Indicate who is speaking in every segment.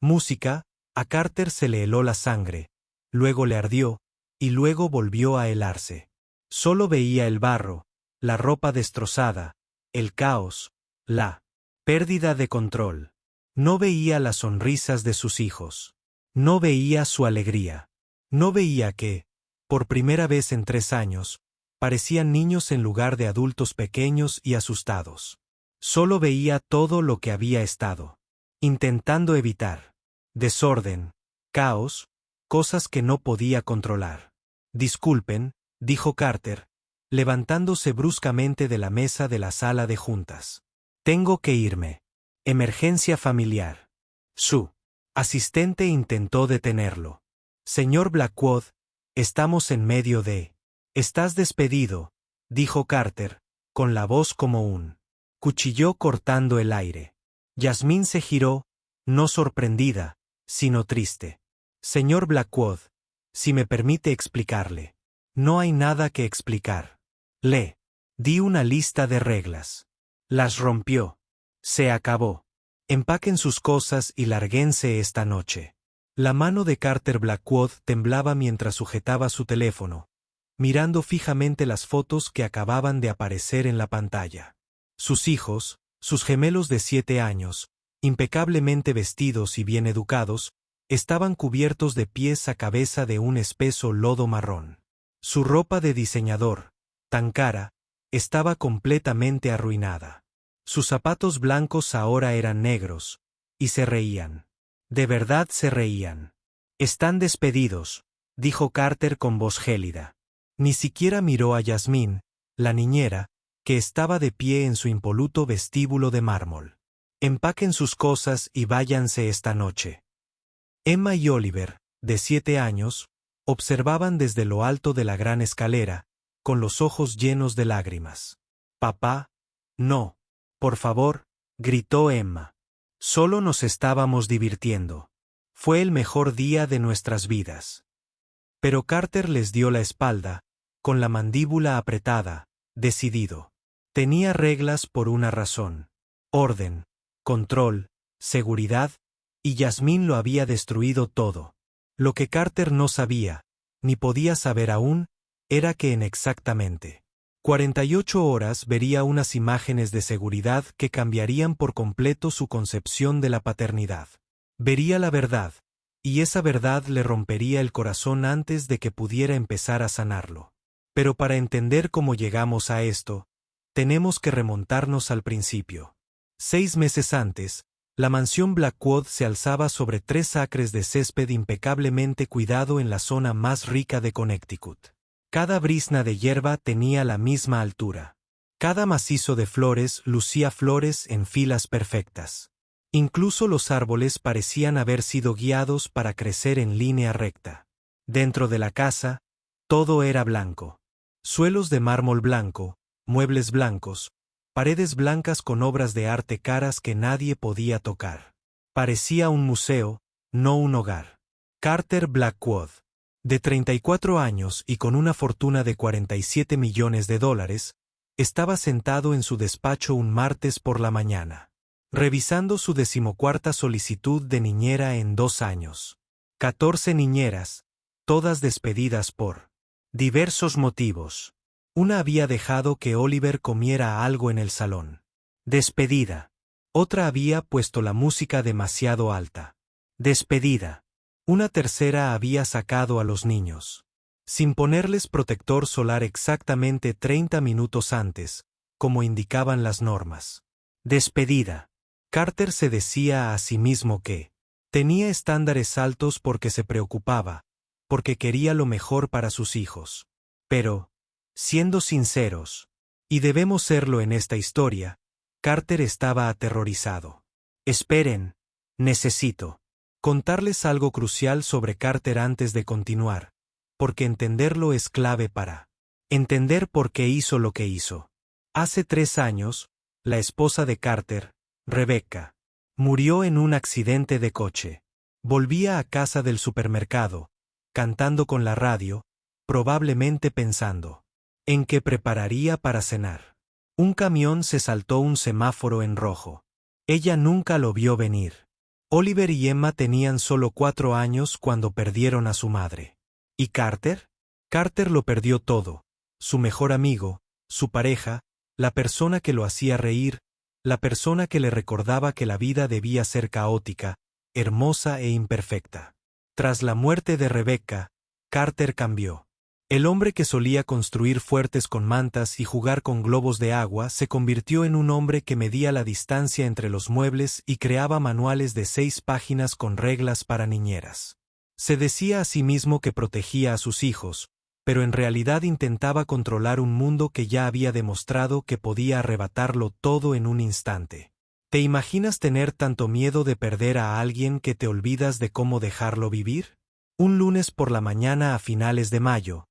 Speaker 1: Música, a Carter se le heló la sangre, luego le ardió, y luego volvió a helarse. Solo veía el barro, la ropa destrozada, el caos, la pérdida de control. No veía las sonrisas de sus hijos. No veía su alegría. No veía que, por primera vez en 3 años, parecían niños en lugar de adultos pequeños y asustados. Solo veía todo lo que había estado intentando evitar. Desorden, caos, cosas que no podía controlar. Disculpen, dijo Carter, levantándose bruscamente de la mesa de la sala de juntas. Tengo que irme. Emergencia familiar. Su asistente intentó detenerlo. Señor Blackwood, estamos en medio de... Estás despedido, dijo Carter, con la voz como un cuchillo cortando el aire. Yasmín se giró, no sorprendida, sino triste. Señor Blackwood, si me permite explicarle. No hay nada que explicar. Le di una lista de reglas. Las rompió. Se acabó. Empaquen sus cosas y lárguense esta noche. La mano de Carter Blackwood temblaba mientras sujetaba su teléfono, mirando fijamente las fotos que acababan de aparecer en la pantalla. Sus hijos, sus gemelos de 7 años, impecablemente vestidos y bien educados, estaban cubiertos de pies a cabeza de un espeso lodo marrón. Su ropa de diseñador, tan cara, estaba completamente arruinada. Sus zapatos blancos ahora eran negros, y se reían. De verdad se reían. Están despedidos, dijo Carter con voz gélida. Ni siquiera miró a Yasmín, la niñera, que estaba de pie en su impoluto vestíbulo de mármol. Empaquen sus cosas y váyanse esta noche. Emma y Oliver, de 7 años, observaban desde lo alto de la gran escalera, con los ojos llenos de lágrimas. Papá, no. Por favor, gritó Emma. Solo nos estábamos divirtiendo. Fue el mejor día de nuestras vidas. Pero Carter les dio la espalda, con la mandíbula apretada, decidido. Tenía reglas por una razón. Orden, control, seguridad, y Yasmín lo había destruido todo. Lo que Carter no sabía, ni podía saber aún, era que en exactamente 48 horas vería unas imágenes de seguridad que cambiarían por completo su concepción de la paternidad. Vería la verdad, y esa verdad le rompería el corazón antes de que pudiera empezar a sanarlo. Pero para entender cómo llegamos a esto, tenemos que remontarnos al principio. 6 meses antes, la mansión Blackwood se alzaba sobre 3 acres de césped impecablemente cuidado en la zona más rica de Connecticut. Cada brizna de hierba tenía la misma altura. Cada macizo de flores lucía flores en filas perfectas. Incluso los árboles parecían haber sido guiados para crecer en línea recta. Dentro de la casa, todo era blanco. Suelos de mármol blanco, muebles blancos, paredes blancas con obras de arte caras que nadie podía tocar. Parecía un museo, no un hogar. Carter Blackwood, de 34 años y con una fortuna de $47 millones, estaba sentado en su despacho un martes por la mañana, revisando su 14ª solicitud de niñera en 2 años. 14 niñeras, todas despedidas por diversos motivos. Una había dejado que Oliver comiera algo en el salón. Despedida. Otra había puesto la música demasiado alta. Despedida. Una tercera había sacado a los niños, sin ponerles protector solar exactamente 30 minutos antes, como indicaban las normas. Despedida. Carter se decía a sí mismo que tenía estándares altos porque se preocupaba, porque quería lo mejor para sus hijos. Pero, siendo sinceros, y debemos serlo en esta historia, Carter estaba aterrorizado. Esperen, necesito contarles algo crucial sobre Carter antes de continuar, porque entenderlo es clave para entender por qué hizo lo que hizo. Hace 3 años, la esposa de Carter, Rebecca, murió en un accidente de coche. Volvía a casa del supermercado, cantando con la radio, probablemente pensando en qué prepararía para cenar. Un camión se saltó un semáforo en rojo. Ella nunca lo vio venir. Oliver y Emma tenían solo 4 años cuando perdieron a su madre. ¿Y Carter? Carter lo perdió todo: su mejor amigo, su pareja, la persona que lo hacía reír, la persona que le recordaba que la vida debía ser caótica, hermosa e imperfecta. Tras la muerte de Rebecca, Carter cambió. El hombre que solía construir fuertes con mantas y jugar con globos de agua se convirtió en un hombre que medía la distancia entre los muebles y creaba manuales de 6 páginas con reglas para niñeras. Se decía a sí mismo que protegía a sus hijos, pero en realidad intentaba controlar un mundo que ya había demostrado que podía arrebatarlo todo en un instante. ¿Te imaginas tener tanto miedo de perder a alguien que te olvidas de cómo dejarlo vivir? Un lunes por la mañana a finales de mayo,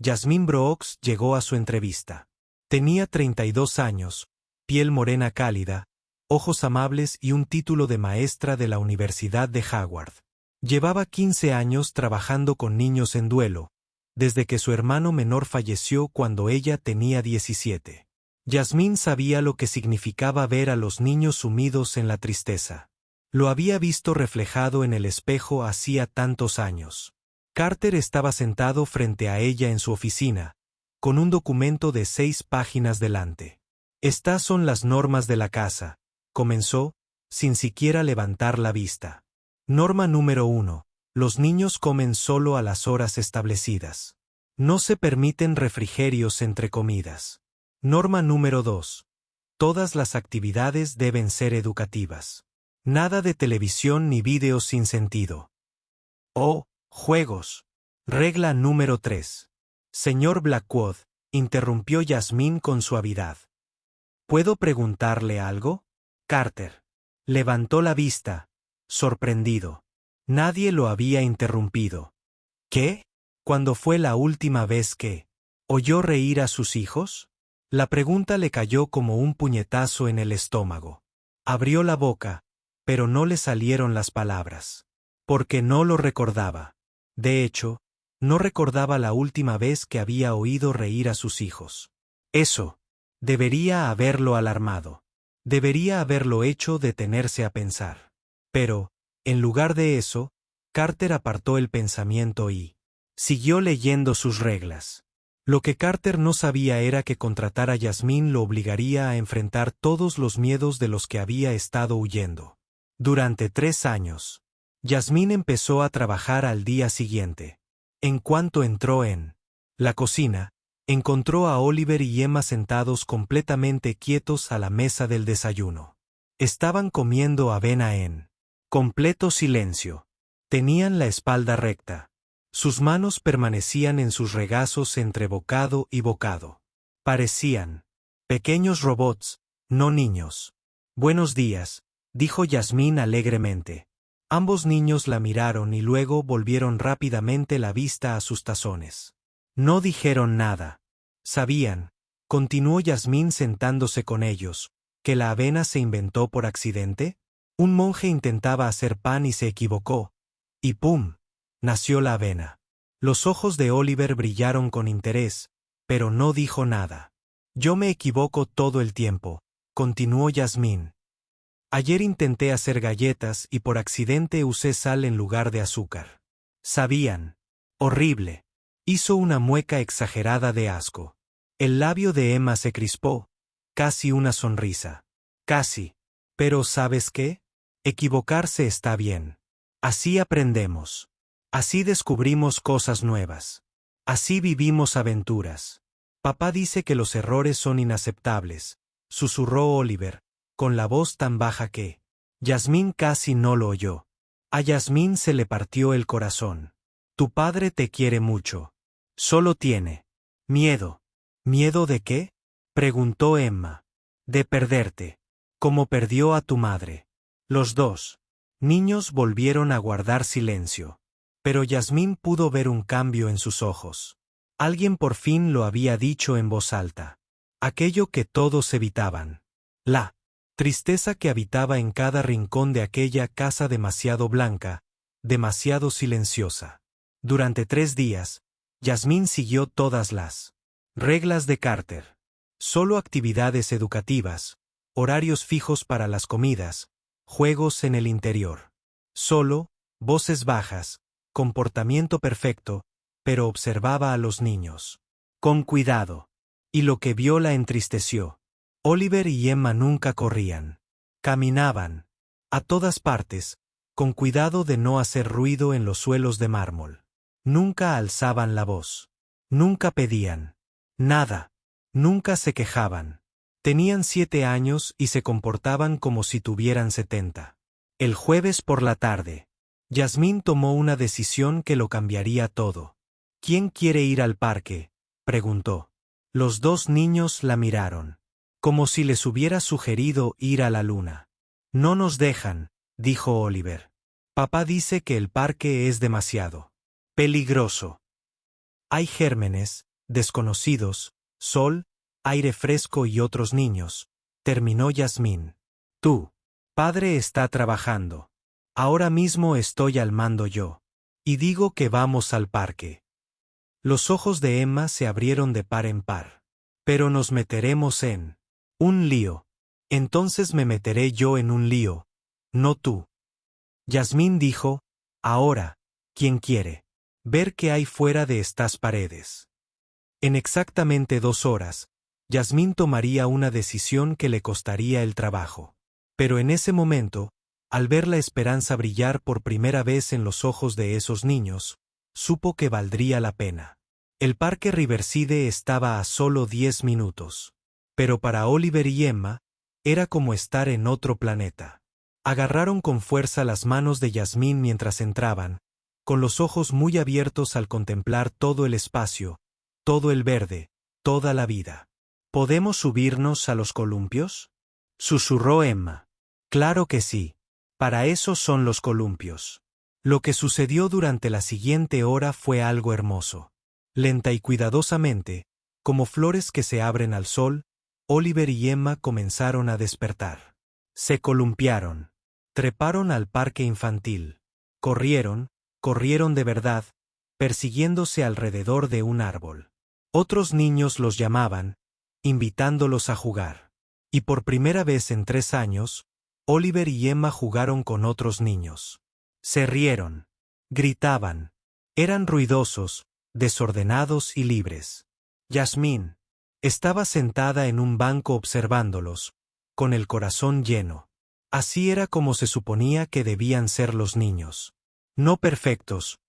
Speaker 1: Jasmine Brooks llegó a su entrevista. Tenía 32 años, piel morena cálida, ojos amables y un título de maestra de la Universidad de Howard. Llevaba 15 años trabajando con niños en duelo, desde que su hermano menor falleció cuando ella tenía 17. Jasmine sabía lo que significaba ver a los niños sumidos en la tristeza. Lo había visto reflejado en el espejo hacía tantos años. Carter estaba sentado frente a ella en su oficina, con un documento de 6 páginas delante. «Estas son las normas de la casa», comenzó, sin siquiera levantar la vista. Norma número 1. Los niños comen solo a las horas establecidas. No se permiten refrigerios entre comidas. Norma número 2. Todas las actividades deben ser educativas. Nada de televisión ni vídeos sin sentido. Oh, juegos. Regla número 3. Señor Blackwood, interrumpió Jasmine con suavidad. ¿Puedo preguntarle algo? Carter levantó la vista, sorprendido. Nadie lo había interrumpido. ¿Qué? ¿Cuándo fue la última vez que oyó reír a sus hijos? La pregunta le cayó como un puñetazo en el estómago. Abrió la boca, pero no le salieron las palabras. Porque no lo recordaba. De hecho, no recordaba la última vez que había oído reír a sus hijos. Eso debería haberlo alarmado. Debería haberlo hecho detenerse a pensar. Pero, en lugar de eso, Carter apartó el pensamiento y siguió leyendo sus reglas. Lo que Carter no sabía era que contratar a Jasmine lo obligaría a enfrentar todos los miedos de los que había estado huyendo. Durante 3 años. Jasmine empezó a trabajar al día siguiente. En cuanto entró en la cocina, encontró a Oliver y Emma sentados completamente quietos a la mesa del desayuno. Estaban comiendo avena en completo silencio. Tenían la espalda recta. Sus manos permanecían en sus regazos entre bocado y bocado. Parecían pequeños robots, no niños. «Buenos días», dijo Jasmine alegremente. Ambos niños la miraron y luego volvieron rápidamente la vista a sus tazones. No dijeron nada. Sabían, continuó Jasmine sentándose con ellos, que la avena se inventó por accidente. Un monje intentaba hacer pan y se equivocó. Y ¡pum!, nació la avena. Los ojos de Oliver brillaron con interés, pero no dijo nada. «Yo me equivoco todo el tiempo», continuó Jasmine. «Ayer intenté hacer galletas y por accidente usé sal en lugar de azúcar. Sabían. Horrible». Hizo una mueca exagerada de asco. El labio de Emma se crispó, casi una sonrisa. «Casi. Pero ¿sabes qué? Equivocarse está bien. Así aprendemos. Así descubrimos cosas nuevas. Así vivimos aventuras. Papá dice que los errores son inaceptables», susurró Oliver, con la voz tan baja que Jasmine casi no lo oyó. A Jasmine se le partió el corazón. «Tu padre te quiere mucho. Solo tiene miedo». «¿Miedo de qué?», preguntó Emma. «De perderte. Como perdió a tu madre». Los dos niños volvieron a guardar silencio. Pero Jasmine pudo ver un cambio en sus ojos. Alguien por fin lo había dicho en voz alta. Aquello que todos evitaban. La tristeza que habitaba en cada rincón de aquella casa demasiado blanca, demasiado silenciosa. Durante 3 días, Jasmine siguió todas las reglas de Carter. Solo actividades educativas, horarios fijos para las comidas, juegos en el interior. Solo, voces bajas, comportamiento perfecto, pero observaba a los niños. Con cuidado. Y lo que vio la entristeció. Oliver y Emma nunca corrían. Caminaban. A todas partes, con cuidado de no hacer ruido en los suelos de mármol. Nunca alzaban la voz. Nunca pedían. Nada. Nunca se quejaban. Tenían 7 años y se comportaban como si tuvieran 70. El jueves por la tarde, Yasmín tomó una decisión que lo cambiaría todo. ¿Quién quiere ir al parque?, preguntó. Los 2 niños la miraron. Como si les hubiera sugerido ir a la luna. No nos dejan, dijo Oliver. Papá dice que el parque es demasiado peligroso. Hay gérmenes, desconocidos, sol, aire fresco y otros niños, terminó Yasmín. Tú. Padre está trabajando. Ahora mismo estoy al mando yo. Y digo que vamos al parque. Los ojos de Emma se abrieron de par en par. Pero nos meteremos en un lío. Entonces me meteré yo en un lío, no tú. Yasmín dijo, ahora, ¿quién quiere ver qué hay fuera de estas paredes? En exactamente 2 horas, Yasmín tomaría una decisión que le costaría el trabajo. Pero en ese momento, al ver la esperanza brillar por primera vez en los ojos de esos niños, supo que valdría la pena. El parque Riverside estaba a solo 10 minutos. Pero para Oliver y Emma, era como estar en otro planeta. Agarraron con fuerza las manos de Yasmín mientras entraban, con los ojos muy abiertos al contemplar todo el espacio, todo el verde, toda la vida. ¿Podemos subirnos a los columpios?, susurró Emma. Claro que sí. Para eso son los columpios. Lo que sucedió durante la siguiente hora fue algo hermoso. Lenta y cuidadosamente, como flores que se abren al sol, Oliver y Emma comenzaron a despertar. Se columpiaron. Treparon al parque infantil. Corrieron de verdad, persiguiéndose alrededor de un árbol. Otros niños los llamaban, invitándolos a jugar. Y por primera vez en 3 años, Oliver y Emma jugaron con otros niños. Se rieron. Gritaban. Eran ruidosos, desordenados y libres. Yasmín estaba sentada en un banco observándolos, con el corazón lleno. Así era como se suponía que debían ser los niños. No perfectos,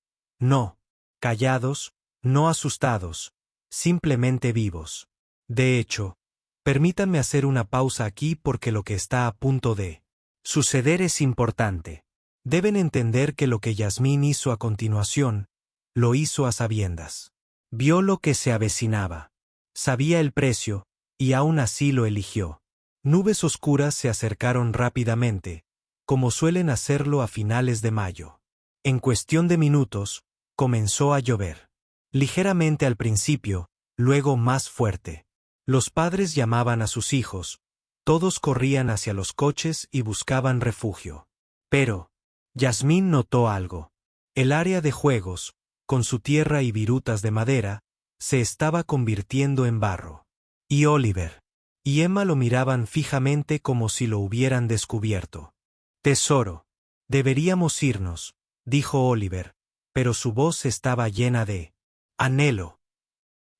Speaker 1: no callados, no asustados, simplemente vivos. De hecho, permítanme hacer una pausa aquí porque lo que está a punto de suceder es importante. Deben entender que lo que Yasmín hizo a continuación, lo hizo a sabiendas. Vio lo que se avecinaba. Sabía el precio, y aún así lo eligió. Nubes oscuras se acercaron rápidamente, como suelen hacerlo a finales de mayo. En cuestión de minutos, comenzó a llover. Ligeramente al principio, luego más fuerte. Los padres llamaban a sus hijos, todos corrían hacia los coches y buscaban refugio. Pero Yasmín notó algo. El área de juegos, con su tierra y virutas de madera, se estaba convirtiendo en barro. Y Oliver y Emma lo miraban fijamente como si lo hubieran descubierto. Tesoro, deberíamos irnos, dijo Oliver, pero su voz estaba llena de anhelo.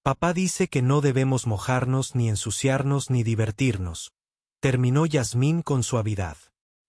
Speaker 1: Papá dice que no debemos mojarnos ni ensuciarnos ni divertirnos, terminó Yasmín con suavidad.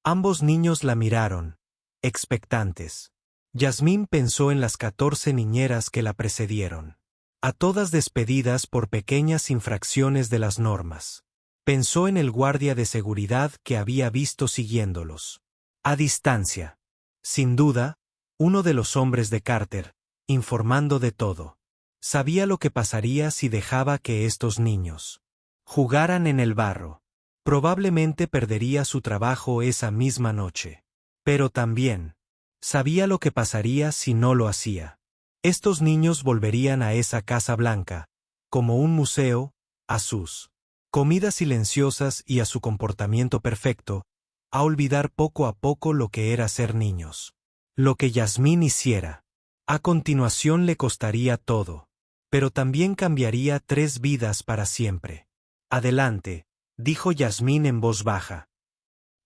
Speaker 1: Ambos niños la miraron, expectantes. Yasmín pensó en las 14 niñeras que la precedieron. A todas despedidas por pequeñas infracciones de las normas. Pensó en el guardia de seguridad que había visto siguiéndolos. A distancia. Sin duda, uno de los hombres de Carter, informando de todo. Sabía lo que pasaría si dejaba que estos niños jugaran en el barro. Probablemente perdería su trabajo esa misma noche. Pero también sabía lo que pasaría si no lo hacía. Estos niños volverían a esa Casa Blanca, como un museo, a sus comidas silenciosas y a su comportamiento perfecto, a olvidar poco a poco lo que era ser niños. Lo que Yasmín hiciera, a continuación le costaría todo, pero también cambiaría 3 vidas para siempre. Adelante, dijo Yasmín en voz baja.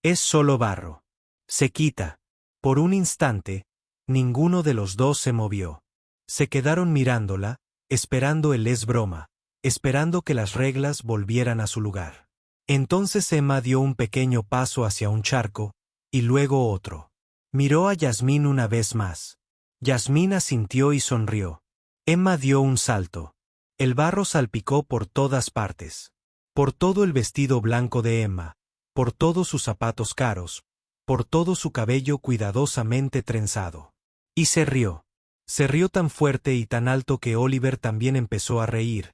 Speaker 1: Es solo barro. Se quita. Por un instante, ninguno de los dos se movió. Se quedaron mirándola, esperando el es broma, esperando que las reglas volvieran a su lugar. Entonces Emma dio un pequeño paso hacia un charco, y luego otro. Miró a Yasmín una vez más. Yasmín asintió y sonrió. Emma dio un salto. El barro salpicó por todas partes. Por todo el vestido blanco de Emma, por todos sus zapatos caros, por todo su cabello cuidadosamente trenzado. Y se rió. Se rió tan fuerte y tan alto que Oliver también empezó a reír,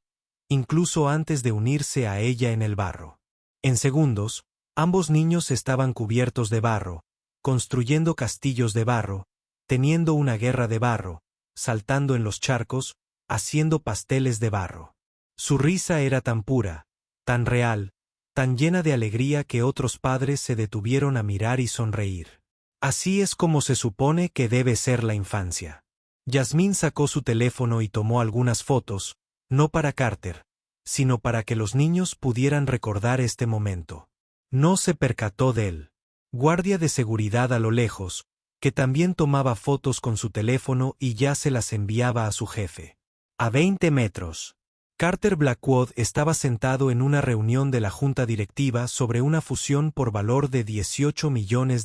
Speaker 1: incluso antes de unirse a ella en el barro. En segundos, ambos niños estaban cubiertos de barro, construyendo castillos de barro, teniendo una guerra de barro, saltando en los charcos, haciendo pasteles de barro. Su risa era tan pura, tan real, tan llena de alegría que otros padres se detuvieron a mirar y sonreír. Así es como se supone que debe ser la infancia. Yasmín sacó su teléfono y tomó algunas fotos, no para Carter, sino para que los niños pudieran recordar este momento. No se percató del guardia de seguridad a lo lejos, que también tomaba fotos con su teléfono y ya se las enviaba a su jefe. A 20 metros. Carter Blackwood estaba sentado en una reunión de la junta directiva sobre una fusión por valor de $18 millones.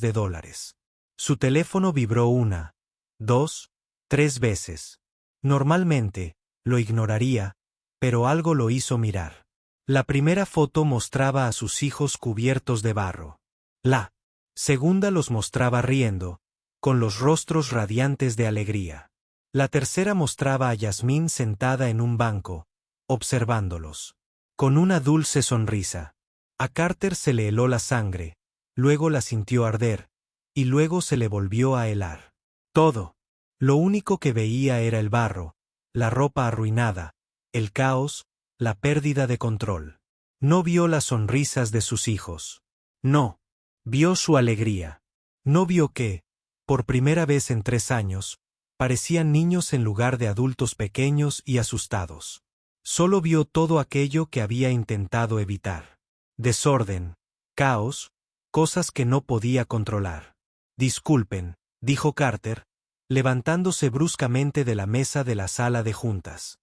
Speaker 1: Su teléfono vibró 1, 2, 3 veces. Normalmente, lo ignoraría, pero algo lo hizo mirar. La primera foto mostraba a sus hijos cubiertos de barro. La segunda los mostraba riendo, con los rostros radiantes de alegría. La tercera mostraba a Yasmín sentada en un banco, observándolos, con una dulce sonrisa. A Carter se le heló la sangre, luego la sintió arder, y luego se le volvió a helar. Todo. Lo único que veía era el barro, la ropa arruinada, el caos, la pérdida de control. No vio las sonrisas de sus hijos. No. Vio su alegría. No vio que, por primera vez en 3 años, parecían niños en lugar de adultos pequeños y asustados. Solo vio todo aquello que había intentado evitar. Desorden, caos, cosas que no podía controlar. Disculpen, dijo Carter, levantándose bruscamente de la mesa de la sala de juntas.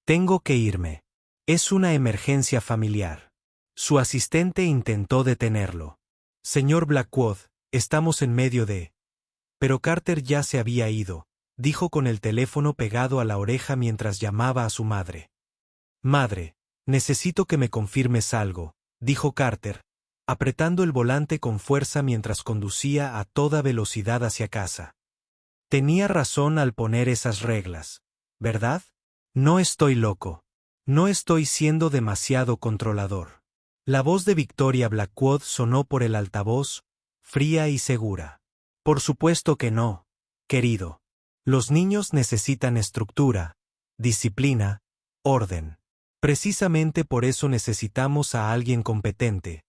Speaker 1: Tengo que irme. Es una emergencia familiar. Su asistente intentó detenerlo. Señor Blackwood, estamos en medio de... Pero Carter ya se había ido, dijo con el teléfono pegado a la oreja mientras llamaba a su madre. Madre, necesito que me confirmes algo, dijo Carter, apretando el volante con fuerza mientras conducía a toda velocidad hacia casa. Tenía razón al poner esas reglas, ¿verdad? No estoy loco. No estoy siendo demasiado controlador. La voz de Victoria Blackwood sonó por el altavoz, fría y segura. Por supuesto que no, querido. Los niños necesitan estructura, disciplina, orden. Precisamente por eso necesitamos a alguien competente,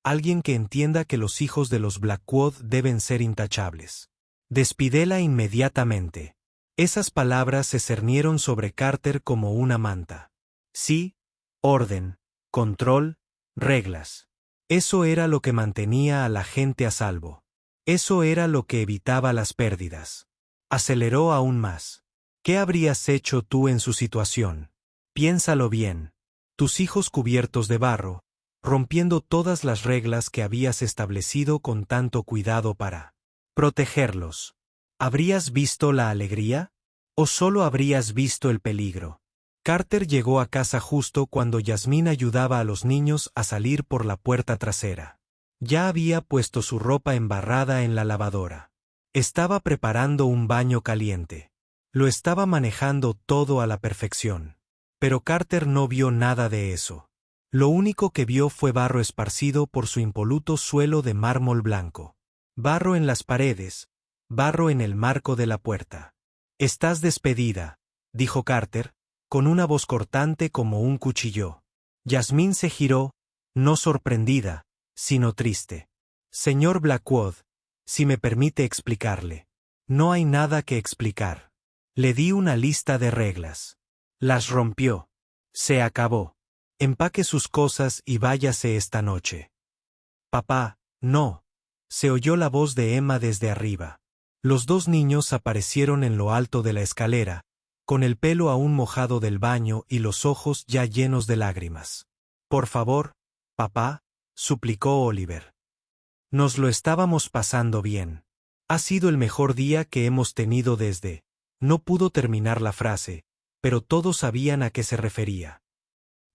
Speaker 1: alguien que entienda que los hijos de los Blackwood deben ser intachables. Despídela inmediatamente. Esas palabras se cernieron sobre Carter como una manta. Sí, orden, control, reglas. Eso era lo que mantenía a la gente a salvo. Eso era lo que evitaba las pérdidas. Aceleró aún más. ¿Qué habrías hecho tú en su situación? Piénsalo bien. Tus hijos cubiertos de barro, rompiendo todas las reglas que habías establecido con tanto cuidado para protegerlos. ¿Habrías visto la alegría? ¿O solo habrías visto el peligro? Carter llegó a casa justo cuando Yasmín ayudaba a los niños a salir por la puerta trasera. Ya había puesto su ropa embarrada en la lavadora. Estaba preparando un baño caliente. Lo estaba manejando todo a la perfección. Pero Carter no vio nada de eso. Lo único que vio fue barro esparcido por su impoluto suelo de mármol blanco. Barro en las paredes, barro en el marco de la puerta. Estás despedida, dijo Carter, con una voz cortante como un cuchillo. Yasmín se giró, no sorprendida, sino triste. Señor Blackwood, si me permite explicarle. No hay nada que explicar. Le di una lista de reglas. Las rompió. Se acabó. Empaque sus cosas y váyase esta noche. Papá, no. Se oyó la voz de Emma desde arriba. Los dos niños aparecieron en lo alto de la escalera, con el pelo aún mojado del baño y los ojos ya llenos de lágrimas. Por favor, papá, suplicó Oliver. Nos lo estábamos pasando bien. Ha sido el mejor día que hemos tenido desde... No pudo terminar la frase, pero todos sabían a qué se refería.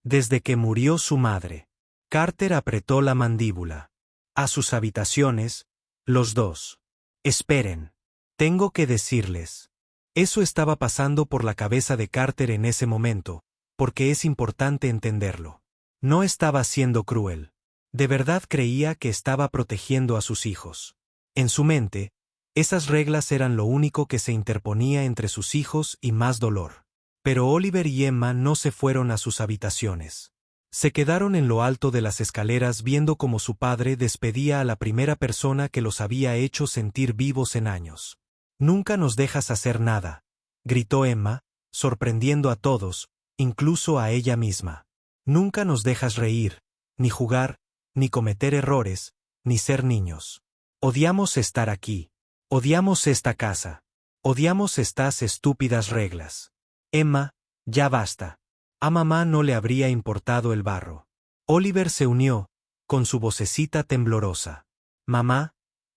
Speaker 1: Desde que murió su madre. Carter apretó la mandíbula. A sus habitaciones, los dos. Esperen. Tengo que decirles. Eso estaba pasando por la cabeza de Carter en ese momento, porque es importante entenderlo. No estaba siendo cruel. De verdad creía que estaba protegiendo a sus hijos. En su mente, esas reglas eran lo único que se interponía entre sus hijos y más dolor. Pero Oliver y Emma no se fueron a sus habitaciones. Se quedaron en lo alto de las escaleras viendo cómo su padre despedía a la primera persona que los había hecho sentir vivos en años. «Nunca nos dejas hacer nada», gritó Emma, sorprendiendo a todos, incluso a ella misma. «Nunca nos dejas reír, ni jugar, ni cometer errores, ni ser niños. Odiamos estar aquí. Odiamos esta casa. Odiamos estas estúpidas reglas. Emma, ya basta». A mamá no le habría importado el barro. Oliver se unió, con su vocecita temblorosa. «Mamá,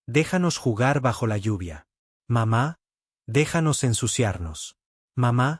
Speaker 1: déjanos jugar bajo la lluvia. Mamá, déjanos ensuciarnos. Mamá,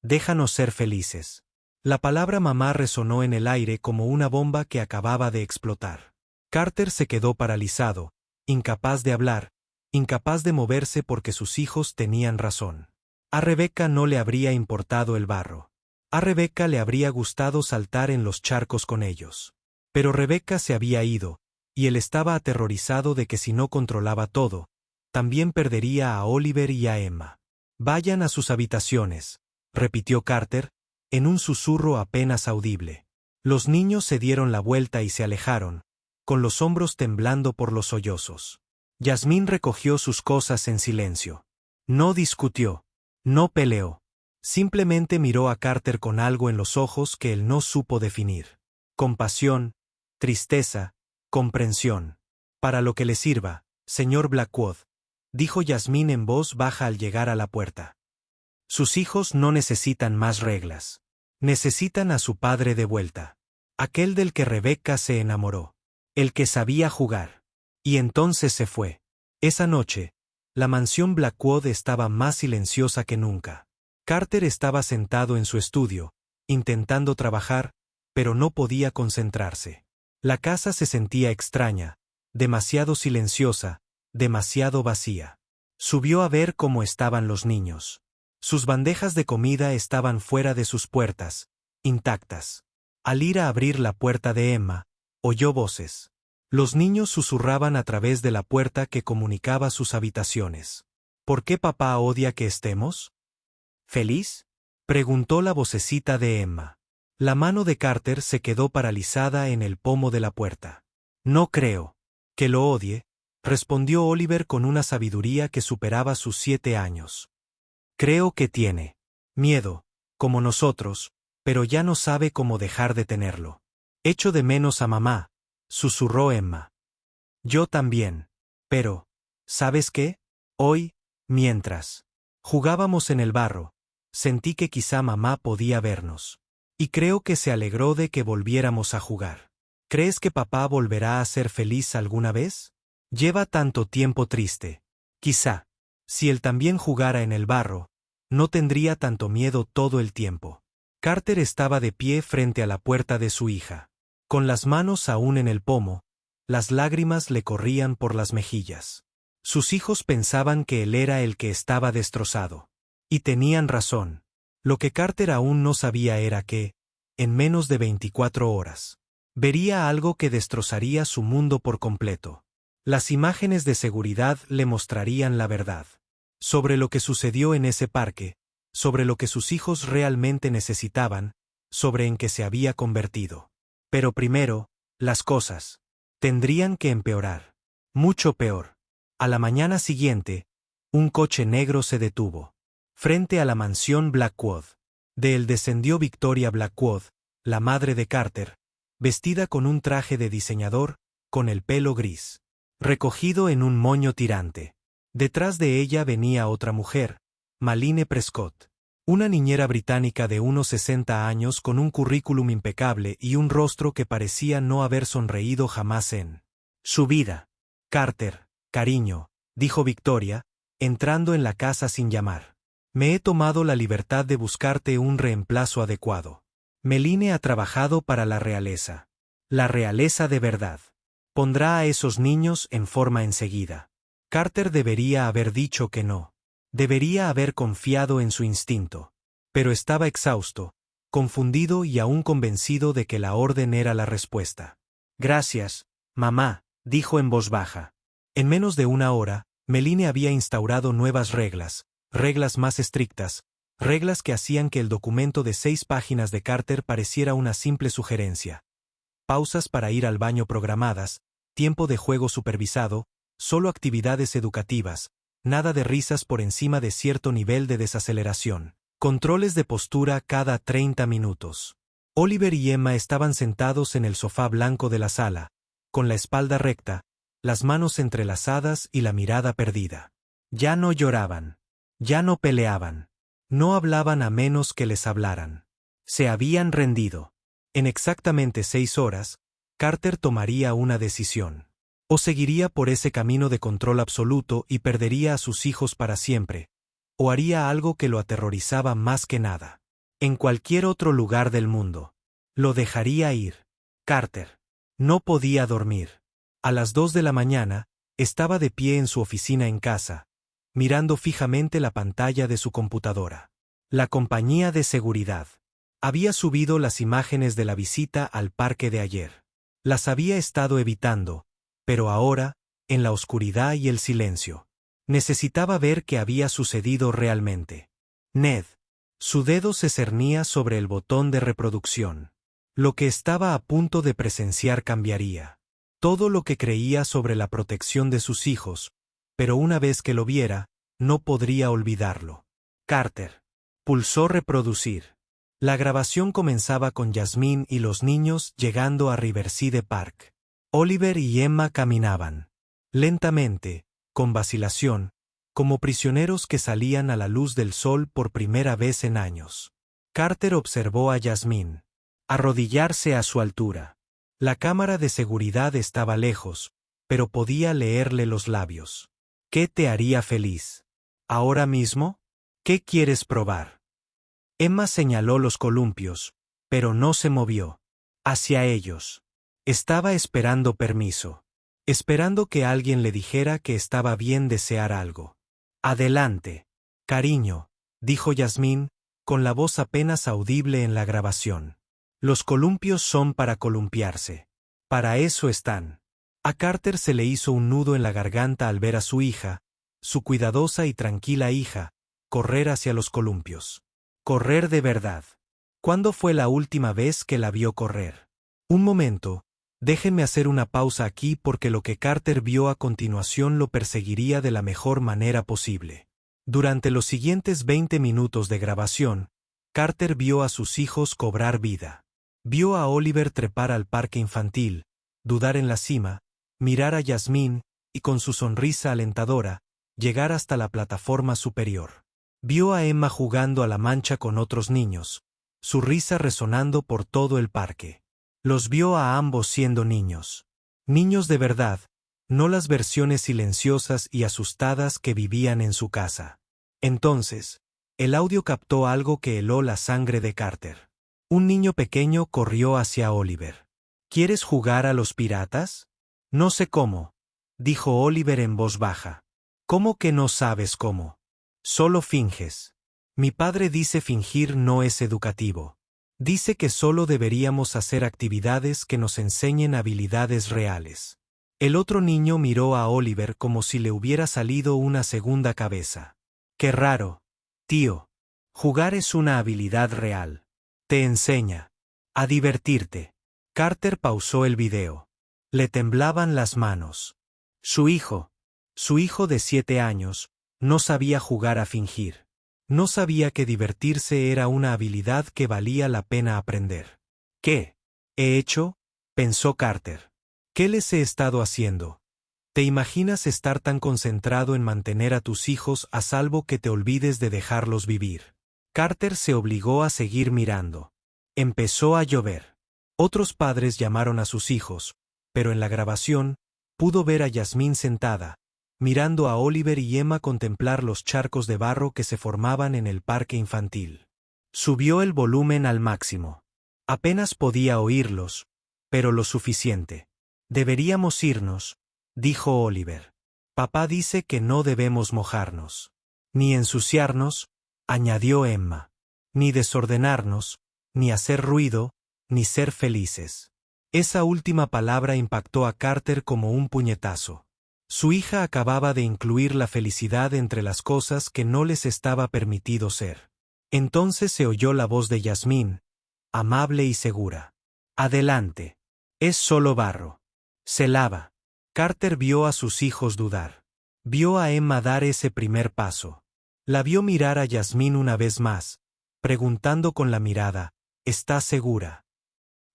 Speaker 1: déjanos ser felices». La palabra mamá resonó en el aire como una bomba que acababa de explotar. Carter se quedó paralizado, incapaz de hablar, incapaz de moverse porque sus hijos tenían razón. A Rebecca no le habría importado el barro. A Rebecca le habría gustado saltar en los charcos con ellos. Pero Rebecca se había ido, y él estaba aterrorizado de que si no controlaba todo, también perdería a Oliver y a Emma. «Vayan a sus habitaciones», repitió Carter, en un susurro apenas audible. Los niños se dieron la vuelta y se alejaron, con los hombros temblando por los sollozos. Yasmín recogió sus cosas en silencio. No discutió, no peleó. Simplemente miró a Carter con algo en los ojos que él no supo definir. Compasión, tristeza, comprensión. «Para lo que le sirva, señor Blackwood», dijo Yasmín en voz baja al llegar a la puerta. «Sus hijos no necesitan más reglas. Necesitan a su padre de vuelta. Aquel del que Rebecca se enamoró. El que sabía jugar». Y entonces se fue. Esa noche, la mansión Blackwood estaba más silenciosa que nunca. Carter estaba sentado en su estudio, intentando trabajar, pero no podía concentrarse. La casa se sentía extraña, demasiado silenciosa, demasiado vacía. Subió a ver cómo estaban los niños. Sus bandejas de comida estaban fuera de sus puertas, intactas. Al ir a abrir la puerta de Emma, oyó voces. Los niños susurraban a través de la puerta que comunicaba sus habitaciones. «¿Por qué papá odia que estemos?» «¿Feliz?», preguntó la vocecita de Emma. La mano de Carter se quedó paralizada en el pomo de la puerta. «No creo que lo odie», respondió Oliver con una sabiduría que superaba sus 7 años. «Creo que tiene miedo, como nosotros, pero ya no sabe cómo dejar de tenerlo. Echo de menos a mamá», susurró Emma. «Yo también. Pero, ¿sabes qué? Hoy, mientras jugábamos en el barro, sentí que quizá mamá podía vernos. Y creo que se alegró de que volviéramos a jugar. ¿Crees que papá volverá a ser feliz alguna vez? Lleva tanto tiempo triste. Quizá, si él también jugara en el barro, no tendría tanto miedo todo el tiempo». Carter estaba de pie frente a la puerta de su hija. Con las manos aún en el pomo, las lágrimas le corrían por las mejillas. Sus hijos pensaban que él era el que estaba destrozado. Y tenían razón. Lo que Carter aún no sabía era que, en menos de 24 horas, vería algo que destrozaría su mundo por completo. Las imágenes de seguridad le mostrarían la verdad. Sobre lo que sucedió en ese parque, sobre lo que sus hijos realmente necesitaban, sobre en qué se había convertido. Pero primero, las cosas tendrían que empeorar. Mucho peor. A la mañana siguiente, un coche negro se detuvo. Frente a la mansión Blackwood. De él descendió Victoria Blackwood, la madre de Carter, vestida con un traje de diseñador, con el pelo gris recogido en un moño tirante. Detrás de ella venía otra mujer, Maline Prescott. Una niñera británica de unos 60 años con un currículum impecable y un rostro que parecía no haber sonreído jamás en su vida. Carter, cariño, dijo Victoria, entrando en la casa sin llamar. Me he tomado la libertad de buscarte un reemplazo adecuado. Meline ha trabajado para la realeza. La realeza de verdad. Pondrá a esos niños en forma enseguida. Carter debería haber dicho que no. Debería haber confiado en su instinto. Pero estaba exhausto, confundido y aún convencido de que la orden era la respuesta. Gracias, mamá, dijo en voz baja. En menos de una hora, Meline había instaurado nuevas reglas, reglas más estrictas, reglas que hacían que el documento de 6 páginas de Carter pareciera una simple sugerencia. Pausas para ir al baño programadas, tiempo de juego supervisado, solo actividades educativas, nada de risas por encima de cierto nivel de desaceleración. Controles de postura cada 30 minutos. Oliver y Emma estaban sentados en el sofá blanco de la sala, con la espalda recta, las manos entrelazadas y la mirada perdida. Ya no lloraban. Ya no peleaban. No hablaban a menos que les hablaran. Se habían rendido. En exactamente 6 horas, Carter tomaría una decisión. O seguiría por ese camino de control absoluto y perdería a sus hijos para siempre, o haría algo que lo aterrorizaba más que nada. En cualquier otro lugar del mundo. Lo dejaría ir. Carter. No podía dormir. A las 2 de la mañana, estaba de pie en su oficina en casa, mirando fijamente la pantalla de su computadora. La compañía de seguridad. Había subido las imágenes de la visita al parque de ayer. Las había estado evitando, pero ahora, en la oscuridad y el silencio, necesitaba ver qué había sucedido realmente. Ned. Su dedo se cernía sobre el botón de reproducción. Lo que estaba a punto de presenciar cambiaría. Todo lo que creía sobre la protección de sus hijos, pero una vez que lo viera, no podría olvidarlo. Carter. Pulsó reproducir. La grabación comenzaba con Jasmine y los niños llegando a Riverside Park. Oliver y Emma caminaban. Lentamente, con vacilación, como prisioneros que salían a la luz del sol por primera vez en años. Carter observó a Jasmine. Arrodillarse a su altura. La cámara de seguridad estaba lejos, pero podía leerle los labios. ¿Qué te haría feliz? ¿Ahora mismo? ¿Qué quieres probar? Emma señaló los columpios, pero no se movió. Hacia ellos. Estaba esperando permiso. Esperando que alguien le dijera que estaba bien desear algo. Adelante. Cariño, dijo Jasmine, con la voz apenas audible en la grabación. Los columpios son para columpiarse. Para eso están. A Carter se le hizo un nudo en la garganta al ver a su hija, su cuidadosa y tranquila hija, correr hacia los columpios. Correr de verdad. ¿Cuándo fue la última vez que la vio correr? Un momento, déjenme hacer una pausa aquí porque lo que Carter vio a continuación lo perseguiría de la mejor manera posible. Durante los siguientes 20 minutos de grabación, Carter vio a sus hijos cobrar vida. Vio a Oliver trepar al parque infantil, dudar en la cima, mirar a Jasmine y con su sonrisa alentadora, llegar hasta la plataforma superior. Vio a Emma jugando a la mancha con otros niños, su risa resonando por todo el parque. Los vio a ambos siendo niños. Niños de verdad, no las versiones silenciosas y asustadas que vivían en su casa. Entonces, el audio captó algo que heló la sangre de Carter. Un niño pequeño corrió hacia Oliver. ¿Quieres jugar a los piratas? No sé cómo, dijo Oliver en voz baja. ¿Cómo que no sabes cómo? Solo finges. Mi padre dice fingir no es educativo. Dice que solo deberíamos hacer actividades que nos enseñen habilidades reales. El otro niño miró a Oliver como si le hubiera salido una segunda cabeza. Qué raro, tío. Jugar es una habilidad real. Te enseña a divertirte. Carter pausó el video. Le temblaban las manos. Su hijo de 7 años, no sabía jugar a fingir. No sabía que divertirse era una habilidad que valía la pena aprender. ¿Qué he hecho? Pensó Carter. ¿Qué les he estado haciendo? ¿Te imaginas estar tan concentrado en mantener a tus hijos a salvo que te olvides de dejarlos vivir? Carter se obligó a seguir mirando. Empezó a llover. Otros padres llamaron a sus hijos, pero en la grabación, pudo ver a Yasmín sentada, mirando a Oliver y Emma contemplar los charcos de barro que se formaban en el parque infantil. Subió el volumen al máximo. Apenas podía oírlos, pero lo suficiente. Deberíamos irnos, dijo Oliver. Papá dice que no debemos mojarnos. Ni ensuciarnos, añadió Emma. Ni desordenarnos, ni hacer ruido, ni ser felices. Esa última palabra impactó a Carter como un puñetazo. Su hija acababa de incluir la felicidad entre las cosas que no les estaba permitido ser. Entonces se oyó la voz de Yasmín, amable y segura. Adelante. Es solo barro. Se lava. Carter vio a sus hijos dudar. Vio a Emma dar ese primer paso. La vio mirar a Yasmín una vez más, preguntando con la mirada, ¿estás segura?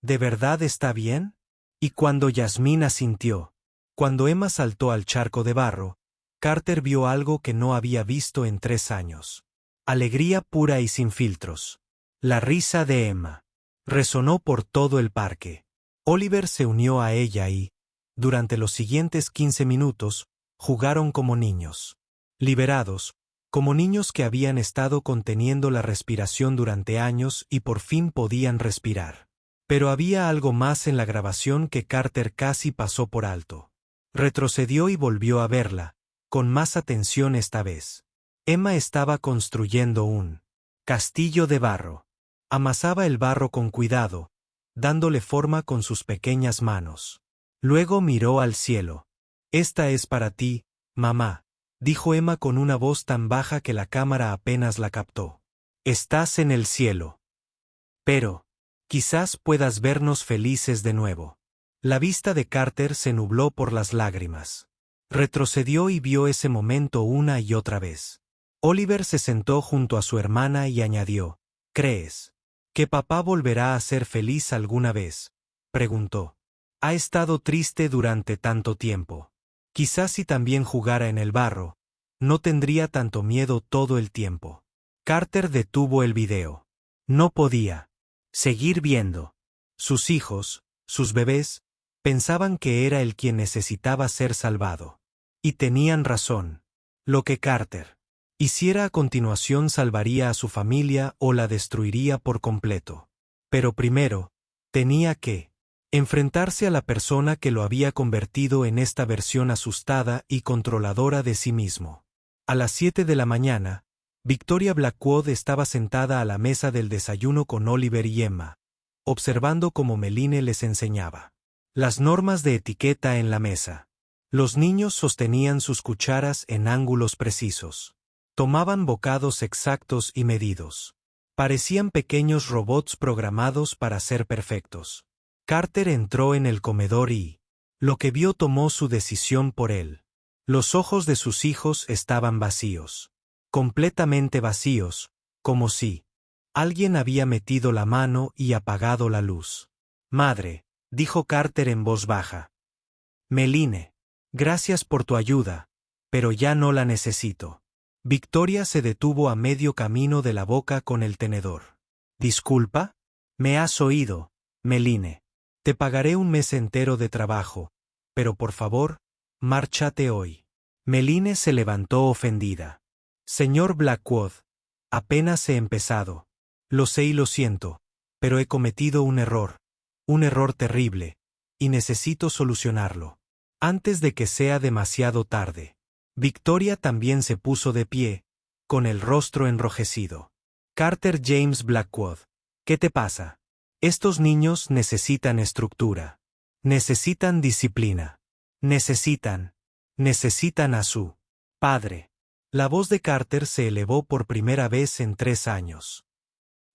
Speaker 1: ¿De verdad está bien? Y cuando Yasmín asintió, cuando Emma saltó al charco de barro, Carter vio algo que no había visto en 3 años. Alegría pura y sin filtros. La risa de Emma resonó por todo el parque. Oliver se unió a ella y, durante los siguientes 15 minutos, jugaron como niños. Liberados, como niños que habían estado conteniendo la respiración durante años y por fin podían respirar. Pero había algo más en la grabación que Carter casi pasó por alto. Retrocedió y volvió a verla, con más atención esta vez. Emma estaba construyendo un castillo de barro. Amasaba el barro con cuidado, dándole forma con sus pequeñas manos. Luego miró al cielo. Esta es para ti, mamá, dijo Emma con una voz tan baja que la cámara apenas la captó. Estás en el cielo. Pero, quizás puedas vernos felices de nuevo. La vista de Carter se nubló por las lágrimas. Retrocedió y vio ese momento una y otra vez. Oliver se sentó junto a su hermana y añadió, ¿crees que papá volverá a ser feliz alguna vez? Preguntó. Ha estado triste durante tanto tiempo. Quizás si también jugara en el barro, no tendría tanto miedo todo el tiempo. Carter detuvo el video. No podía seguir viendo. Sus hijos, sus bebés, pensaban que era él quien necesitaba ser salvado. Y tenían razón. Lo que Carter hiciera a continuación salvaría a su familia o la destruiría por completo. Pero primero, tenía que enfrentarse a la persona que lo había convertido en esta versión asustada y controladora de sí mismo. A las 7 de la mañana, Victoria Blackwood estaba sentada a la mesa del desayuno con Oliver y Emma, observando cómo Meline les enseñaba las normas de etiqueta en la mesa. Los niños sostenían sus cucharas en ángulos precisos. Tomaban bocados exactos y medidos. Parecían pequeños robots programados para ser perfectos. Carter entró en el comedor y, lo que vio tomó su decisión por él. Los ojos de sus hijos estaban vacíos. Completamente vacíos, como si alguien había metido la mano y apagado la luz. Madre, dijo Carter en voz baja. Meline, gracias por tu ayuda, pero ya no la necesito. Victoria se detuvo a medio camino de la boca con el tenedor. ¿Disculpa? Me has oído, Meline. Te pagaré un mes entero de trabajo, pero por favor, márchate hoy. Meline se levantó ofendida. Señor Blackwood, apenas he empezado. Lo sé y lo siento, pero he cometido un error terrible, y necesito solucionarlo. Antes de que sea demasiado tarde. Victoria también se puso de pie, con el rostro enrojecido. Carter James Blackwood, ¿qué te pasa? Estos niños necesitan estructura. Necesitan disciplina. Necesitan a su padre. La voz de Carter se elevó por primera vez en 3 años.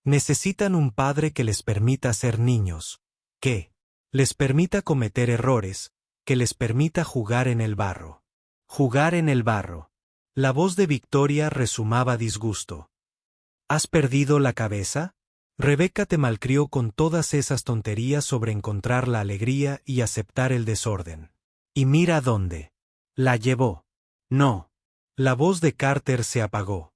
Speaker 1: Necesitan un padre que les permita ser niños, que les permita cometer errores, que les permita jugar en el barro. Jugar en el barro. La voz de Victoria resumaba disgusto. ¿Has perdido la cabeza? Rebeca te malcrió con todas esas tonterías sobre encontrar la alegría y aceptar el desorden. Y mira dónde La llevó. No. La voz de Carter se apagó.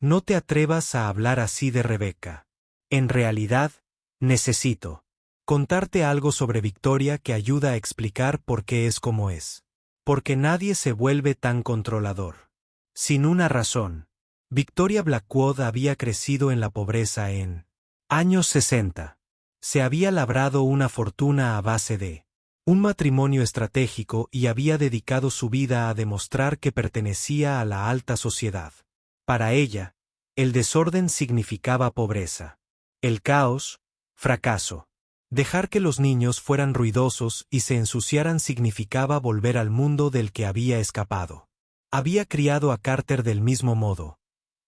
Speaker 1: No te atrevas a hablar así de Rebeca. En realidad, necesito contarte algo sobre Victoria que ayuda a explicar por qué es como es. Porque nadie se vuelve tan controlador. Sin una razón. Victoria Blackwood había crecido en la pobreza en años 60. Se había labrado una fortuna a base de un matrimonio estratégico y había dedicado su vida a demostrar que pertenecía a la alta sociedad. Para ella, el desorden significaba pobreza. El caos, fracaso. Dejar que los niños fueran ruidosos y se ensuciaran significaba volver al mundo del que había escapado. Había criado a Carter del mismo modo.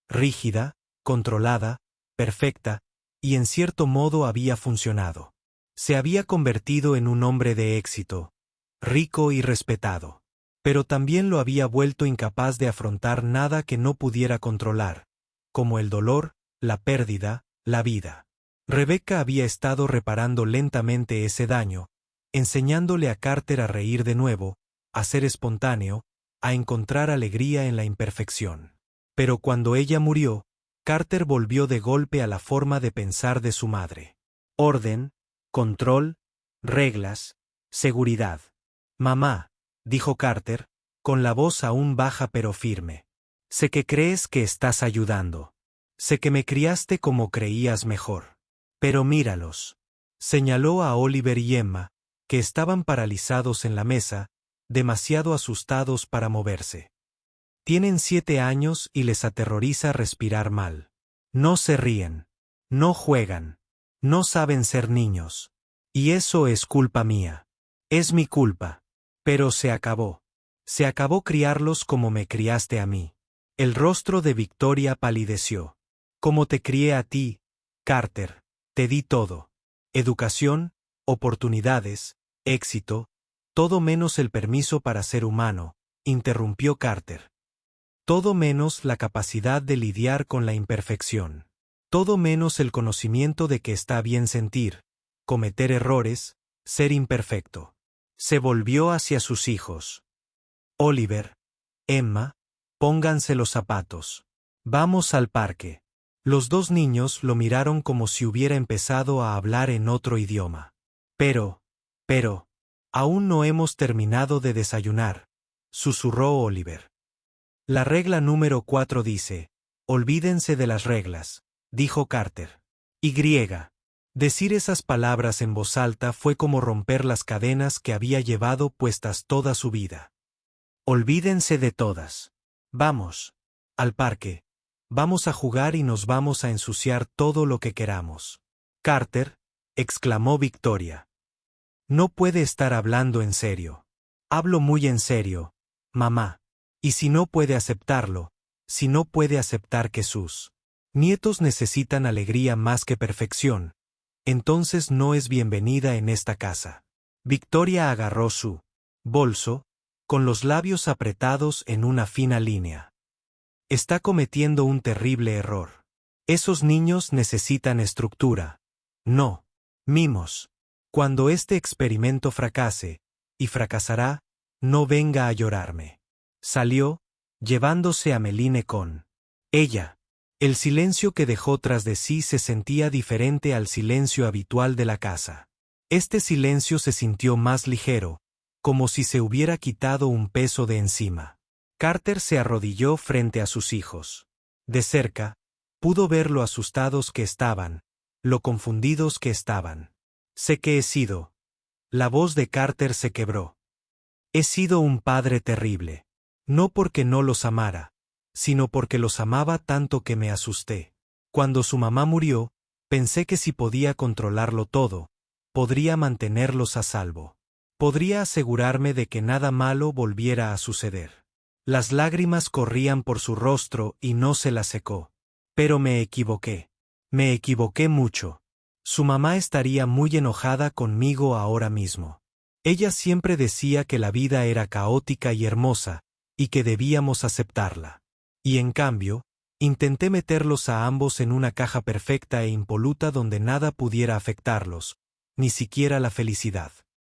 Speaker 1: Rígida, controlada, perfecta, y en cierto modo había funcionado. Se había convertido en un hombre de éxito, rico y respetado. Pero también lo había vuelto incapaz de afrontar nada que no pudiera controlar, como el dolor, la pérdida, la vida. Rebeca había estado reparando lentamente ese daño, enseñándole a Carter a reír de nuevo, a ser espontáneo, a encontrar alegría en la imperfección. Pero cuando ella murió, Carter volvió de golpe a la forma de pensar de su madre. Orden, control, reglas, seguridad. Mamá, dijo Carter, con la voz aún baja pero firme. Sé que crees que estás ayudando. Sé que me criaste como creías mejor. Pero míralos. Señaló a Oliver y Emma, que estaban paralizados en la mesa, demasiado asustados para moverse. Tienen 7 años y les aterroriza respirar mal. No se ríen. No juegan. No saben ser niños. Y eso es culpa mía. Es mi culpa. Pero se acabó. Se acabó criarlos como me criaste a mí. El rostro de Victoria palideció. Como te crié a ti, Carter. Te di todo. Educación, oportunidades, éxito, todo menos el permiso para ser humano, interrumpió Carter. Todo menos la capacidad de lidiar con la imperfección. Todo menos el conocimiento de que está bien sentir, cometer errores, ser imperfecto. Se volvió hacia sus hijos. Oliver, Emma, pónganse los zapatos. Vamos al parque. Los dos niños lo miraron como si hubiera empezado a hablar en otro idioma. Pero, aún no hemos terminado de desayunar, susurró Oliver. La regla número 4 dice, olvídense de las reglas, dijo Carter. Y. Decir esas palabras en voz alta fue como romper las cadenas que había llevado puestas toda su vida. Olvídense de todas. Vamos. Al parque. Vamos a jugar y nos vamos a ensuciar todo lo que queramos. Carter, exclamó Victoria. No puede estar hablando en serio. Hablo muy en serio, mamá. Y si no puede aceptarlo, si no puede aceptar que sus nietos necesitan alegría más que perfección, entonces no es bienvenida en esta casa. Victoria agarró su bolso, con los labios apretados en una fina línea. Está cometiendo un terrible error. Esos niños necesitan estructura. No. Mimos. Cuando este experimento fracase, y fracasará, no venga a llorarme. Salió, llevándose a Meline con ella. El silencio que dejó tras de sí se sentía diferente al silencio habitual de la casa. Este silencio se sintió más ligero, como si se hubiera quitado un peso de encima. Carter se arrodilló frente a sus hijos. De cerca, pudo ver lo asustados que estaban, lo confundidos que estaban. Sé que he sido. La voz de Carter se quebró. He sido un padre terrible. No porque no los amara, sino porque los amaba tanto que me asusté. Cuando su mamá murió, pensé que si podía controlarlo todo, podría mantenerlos a salvo. Podría asegurarme de que nada malo volviera a suceder. Las lágrimas corrían por su rostro y no se las secó. Pero me equivoqué. Me equivoqué mucho. Su mamá estaría muy enojada conmigo ahora mismo. Ella siempre decía que la vida era caótica y hermosa, y que debíamos aceptarla. Y en cambio, intenté meterlos a ambos en una caja perfecta e impoluta donde nada pudiera afectarlos, ni siquiera la felicidad.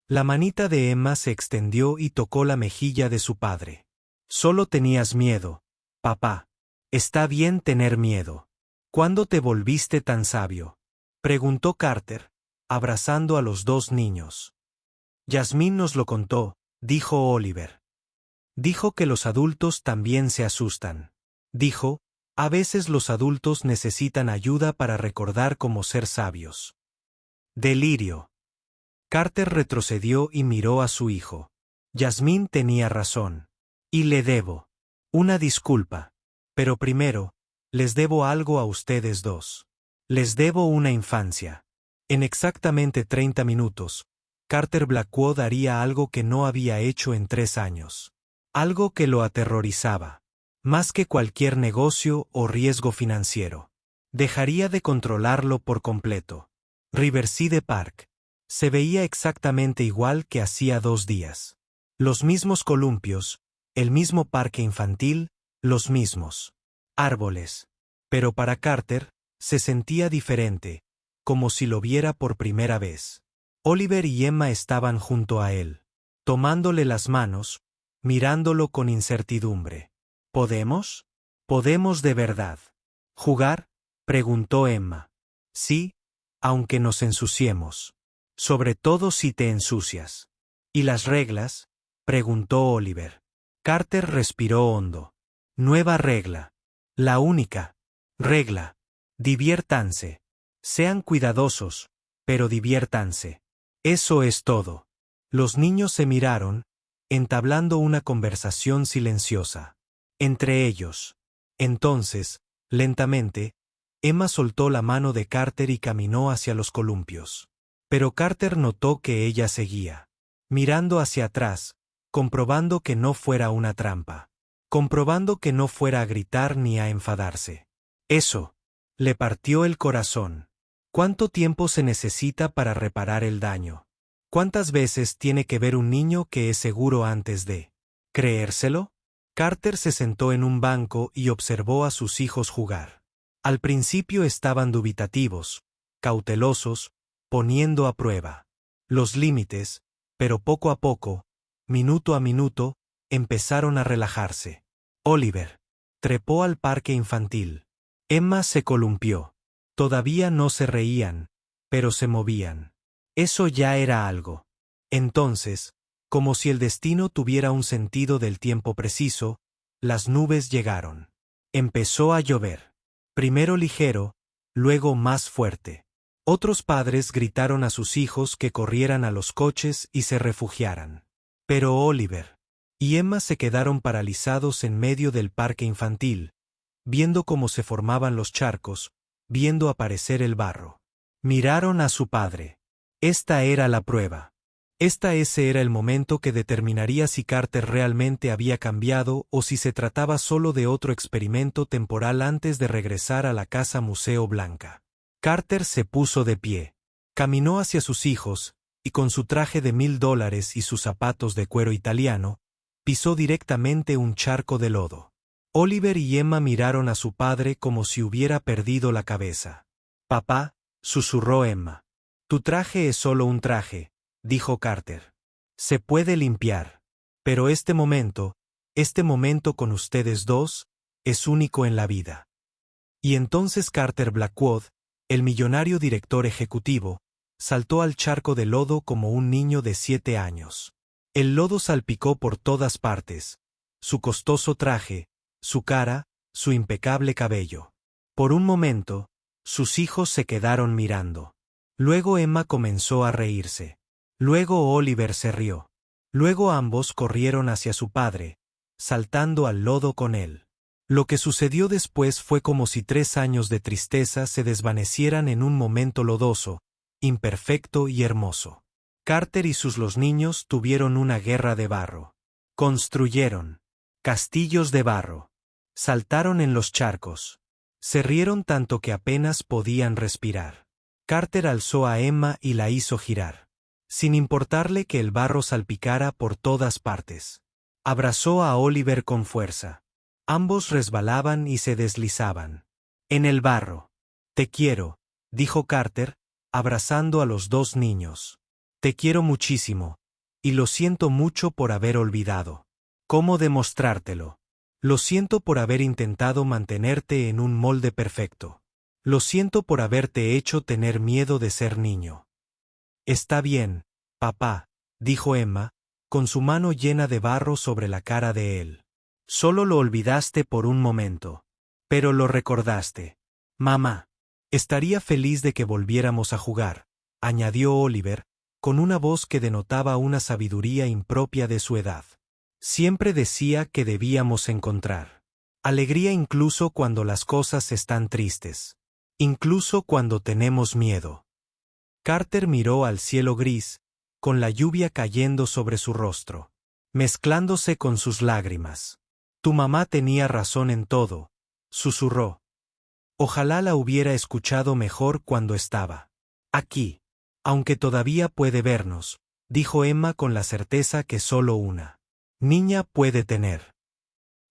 Speaker 1: La manita de Emma se extendió y tocó la mejilla de su padre. Solo tenías miedo, papá. Está bien tener miedo. ¿Cuándo te volviste tan sabio?, preguntó Carter, abrazando a los dos niños. Yasmín nos lo contó, dijo Oliver. Dijo que los adultos también se asustan. Dijo, a veces los adultos necesitan ayuda para recordar cómo ser sabios. Delirio. Carter retrocedió y miró a su hijo. Yasmín tenía razón. Y le debo una disculpa. Pero primero, les debo algo a ustedes dos. Les debo una infancia. En exactamente 30 minutos, Carter Blackwood haría algo que no había hecho en 3 años. Algo que lo aterrorizaba. Más que cualquier negocio o riesgo financiero. Dejaría de controlarlo por completo. Riverside Park. Se veía exactamente igual que hacía 2 días. Los mismos columpios, el mismo parque infantil, los mismos árboles. Pero para Carter, se sentía diferente, como si lo viera por primera vez. Oliver y Emma estaban junto a él, tomándole las manos, mirándolo con incertidumbre. ¿Podemos? ¿Podemos de verdad jugar?, preguntó Emma. Sí, aunque nos ensuciemos. Sobre todo si te ensucias. ¿Y las reglas?, preguntó Oliver. Carter respiró hondo. Nueva regla. La única regla. Diviértanse. Sean cuidadosos, pero diviértanse. Eso es todo. Los niños se miraron, entablando una conversación silenciosa entre ellos. Entonces, lentamente, Emma soltó la mano de Carter y caminó hacia los columpios. Pero Carter notó que ella seguía, mirando hacia atrás, comprobando que no fuera una trampa. Comprobando que no fuera a gritar ni a enfadarse. Eso le partió el corazón. ¿Cuánto tiempo se necesita para reparar el daño? ¿Cuántas veces tiene que ver un niño que es seguro antes de creérselo? Carter se sentó en un banco y observó a sus hijos jugar. Al principio estaban dubitativos, cautelosos, poniendo a prueba los límites, pero poco a poco, minuto a minuto, empezaron a relajarse. Oliver trepó al parque infantil. Emma se columpió. Todavía no se reían, pero se movían. Eso ya era algo. Entonces, como si el destino tuviera un sentido del tiempo preciso, las nubes llegaron. Empezó a llover. Primero ligero, luego más fuerte. Otros padres gritaron a sus hijos que corrieran a los coches y se refugiaran. Pero Oliver y Emma se quedaron paralizados en medio del parque infantil, viendo cómo se formaban los charcos, viendo aparecer el barro. Miraron a su padre. Esta era la prueba. Ese era el momento que determinaría si Carter realmente había cambiado o si se trataba solo de otro experimento temporal antes de regresar a la casa Museo Blanca. Carter se puso de pie. Caminó hacia sus hijos, y con su traje de $1000 y sus zapatos de cuero italiano, pisó directamente un charco de lodo. Oliver y Emma miraron a su padre como si hubiera perdido la cabeza. Papá, susurró Emma. Tu traje es solo un traje, dijo Carter. Se puede limpiar. Pero este momento con ustedes dos, es único en la vida. Y entonces Carter Blackwood, el millonario director ejecutivo, saltó al charco de lodo como un niño de 7 años. El lodo salpicó por todas partes. Su costoso traje, su cara, su impecable cabello. Por un momento, sus hijos se quedaron mirando. Luego Emma comenzó a reírse. Luego Oliver se rió. Luego ambos corrieron hacia su padre, saltando al lodo con él. Lo que sucedió después fue como si 3 años de tristeza se desvanecieran en un momento lodoso, imperfecto y hermoso. Carter y los niños tuvieron una guerra de barro. Construyeron castillos de barro. Saltaron en los charcos. Se rieron tanto que apenas podían respirar. Carter alzó a Emma y la hizo girar, sin importarle que el barro salpicara por todas partes. Abrazó a Oliver con fuerza. Ambos resbalaban y se deslizaban en el barro. Te quiero, dijo Carter, abrazando a los dos niños. Te quiero muchísimo, Y lo siento mucho por haber olvidado. ¿Cómo demostrártelo? Lo siento por haber intentado mantenerte en un molde perfecto. Lo siento por haberte hecho tener miedo de ser niño. Está bien, papá, dijo Emma, con su mano llena de barro sobre la cara de él. Solo lo olvidaste por un momento. Pero lo recordaste. Mamá. Estaría feliz de que volviéramos a jugar, añadió Oliver, con una voz que denotaba una sabiduría impropia de su edad. Siempre decía que debíamos encontrar alegría incluso cuando las cosas están tristes. Incluso cuando tenemos miedo. Carter miró al cielo gris, con la lluvia cayendo sobre su rostro, mezclándose con sus lágrimas. Tu mamá tenía razón en todo, susurró. Ojalá la hubiera escuchado mejor cuando estaba aquí. Aunque todavía puede vernos, dijo Emma con la certeza que solo una niña puede tener.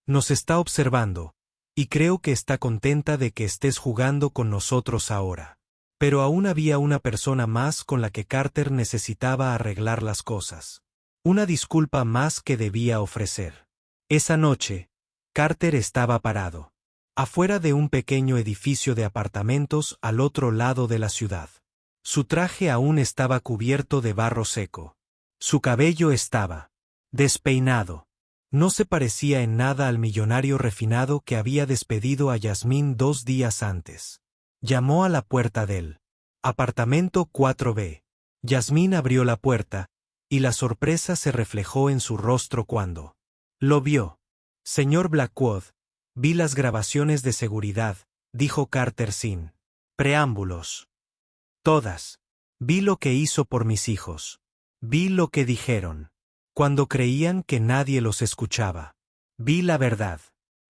Speaker 1: Nos está observando, y creo que está contenta de que estés jugando con nosotros ahora. Pero aún había una persona más con la que Carter necesitaba arreglar las cosas. Una disculpa más que debía ofrecer. Esa noche, Carter estaba parado afuera de un pequeño edificio de apartamentos al otro lado de la ciudad. Su traje aún estaba cubierto de barro seco. Su cabello estaba despeinado. No se parecía en nada al millonario refinado que había despedido a Yasmín 2 días antes. Llamó a la puerta del apartamento 4B. Yasmín abrió la puerta, y la sorpresa se reflejó en su rostro cuando lo vio. Señor Blackwood, vi las grabaciones de seguridad, dijo Carter sin preámbulos. Todas. Vi lo que hizo por mis hijos. Vi lo que dijeron. Cuando creían que nadie los escuchaba. Vi la verdad.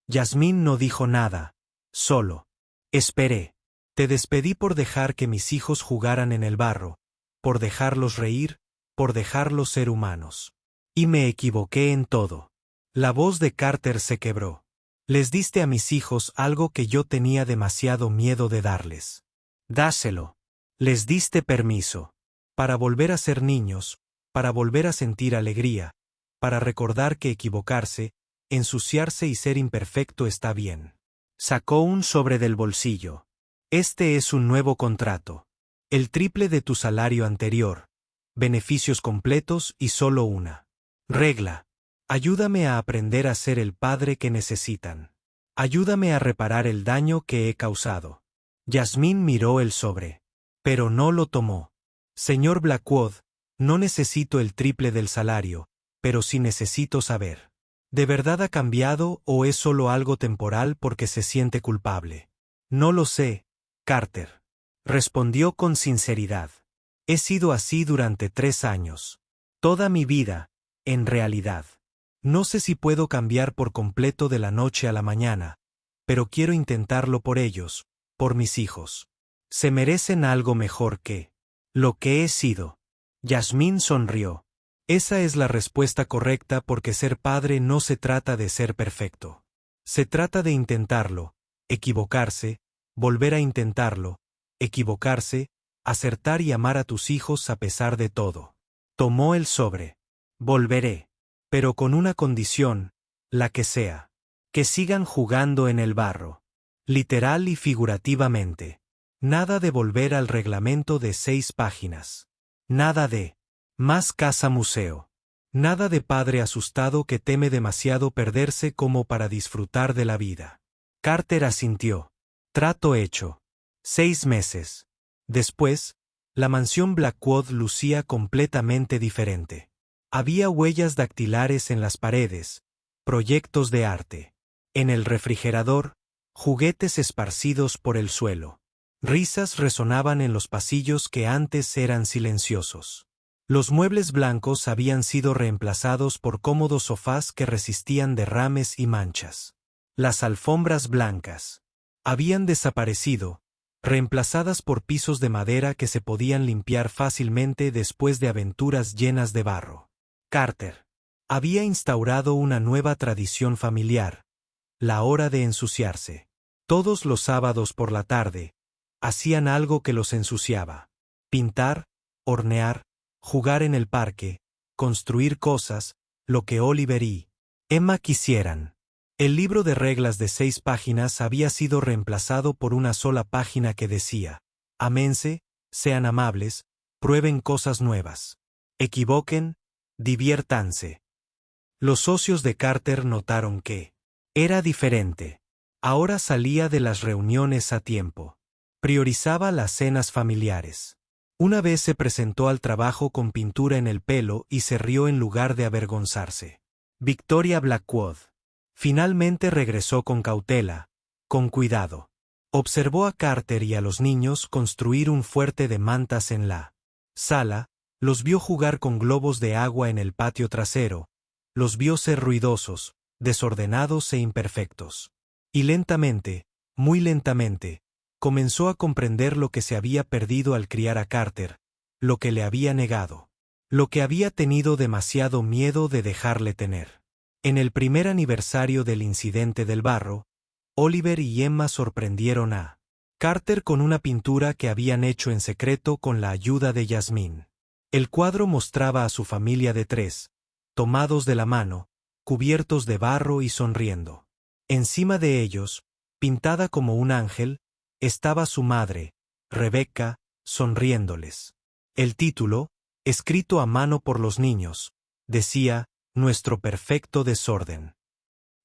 Speaker 1: Yasmín no dijo nada. Solo. Esperé. Te despedí por dejar que mis hijos jugaran en el barro, por dejarlos reír, por dejarlos ser humanos. Y me equivoqué en todo. La voz de Carter se quebró. Les diste a mis hijos algo que yo tenía demasiado miedo de darles. Dáselo. Les diste permiso. Para volver a ser niños, para volver a sentir alegría, para recordar que equivocarse, ensuciarse y ser imperfecto está bien. Sacó un sobre del bolsillo. Este es un nuevo contrato. El triple de tu salario anterior. Beneficios completos y solo una regla. Ayúdame a aprender a ser el padre que necesitan. Ayúdame a reparar el daño que he causado. Yasmín miró el sobre. Pero no lo tomó. Señor Blackwood, no necesito el triple del salario, pero sí necesito saber. ¿De verdad ha cambiado o es solo algo temporal porque se siente culpable? No lo sé, Carter. Respondió con sinceridad. He sido así durante 3 años. Toda mi vida, en realidad. No sé si puedo cambiar por completo de la noche a la mañana, pero quiero intentarlo por ellos, por mis hijos. Se merecen algo mejor que lo que he sido. Yasmín sonrió. Esa es la respuesta correcta porque ser padre no se trata de ser perfecto. Se trata de intentarlo, equivocarse, volver a intentarlo, equivocarse, acertar y amar a tus hijos a pesar de todo. Tomó el sobre. Volveré. Pero con una condición, la que sea. Que sigan jugando en el barro. Literal y figurativamente. Nada de volver al reglamento de 6 páginas. Nada de más casa museo. Nada de padre asustado que teme demasiado perderse como para disfrutar de la vida. Carter asintió. Trato hecho. 6 meses. Después, la mansión Blackwood lucía completamente diferente. Había huellas dactilares en las paredes, proyectos de arte. En el refrigerador, juguetes esparcidos por el suelo. Risas resonaban en los pasillos que antes eran silenciosos. Los muebles blancos habían sido reemplazados por cómodos sofás que resistían derrames y manchas. Las alfombras blancas habían desaparecido, reemplazadas por pisos de madera que se podían limpiar fácilmente después de aventuras llenas de barro. Carter había instaurado una nueva tradición familiar, la hora de ensuciarse. Todos los sábados por la tarde, hacían algo que los ensuciaba. Pintar, hornear, jugar en el parque, construir cosas, lo que Oliver y Emma quisieran. El libro de reglas de 6 páginas había sido reemplazado por una sola página que decía: ámense, sean amables, prueben cosas nuevas. Equivoquen, diviértanse. Los socios de Carter notaron que era diferente. Ahora salía de las reuniones a tiempo. Priorizaba las cenas familiares. Una vez se presentó al trabajo con pintura en el pelo y se rió en lugar de avergonzarse. Victoria Blackwood. Finalmente regresó con cautela, con cuidado. Observó a Carter y a los niños construir un fuerte de mantas en la sala, los vio jugar con globos de agua en el patio trasero, los vio ser ruidosos, desordenados e imperfectos. Y lentamente, muy lentamente, comenzó a comprender lo que se había perdido al criar a Carter, lo que le había negado, lo que había tenido demasiado miedo de dejarle tener. En el primer aniversario del incidente del barro, Oliver y Emma sorprendieron a Carter con una pintura que habían hecho en secreto con la ayuda de Yasmín. El cuadro mostraba a su familia de 3, tomados de la mano, cubiertos de barro y sonriendo. Encima de ellos, pintada como un ángel, estaba su madre, Rebecca, sonriéndoles. El título, escrito a mano por los niños, decía: Nuestro perfecto desorden.